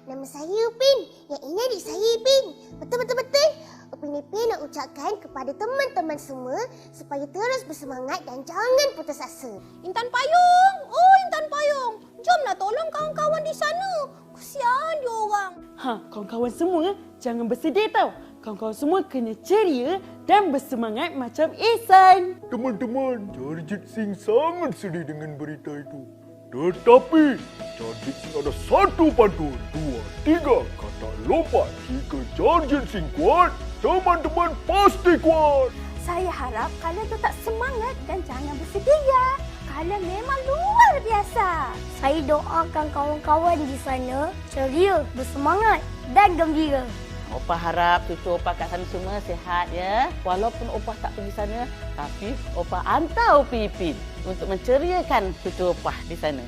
nama saya Upin. Yang ini adik saya Ipin. Betul. Upin Ipin nak ucapkan kepada teman-teman semua supaya terus bersemangat dan jangan putus asa. Intan Payung! Oh, Intan Payung! Jomlah tolong kawan-kawan di sana. Kesian dia orang. Kawan-kawan semua jangan bersedih tau. Kawan-kawan semua kena ceria dan bersemangat macam Ihsan. Teman-teman, Jarjit Singh sangat sedih dengan berita itu. Tetapi, Jarjit Singh ada satu pantun, 2, 3, kata lompat. Jika Jarjit Singh kuat, teman-teman pasti kuat. Saya harap kalian tetap semangat dan jangan bersedih ya. Kalian memang luar biasa. Saya doakan kawan-kawan di sana ceria, bersemangat dan gembira. Opah harap cucu Opah kat sana semua sihat ya. Walaupun Opah tak pergi sana, tapi Opah hantar Upin Ipin untuk menceriakan cucu Opah di sana.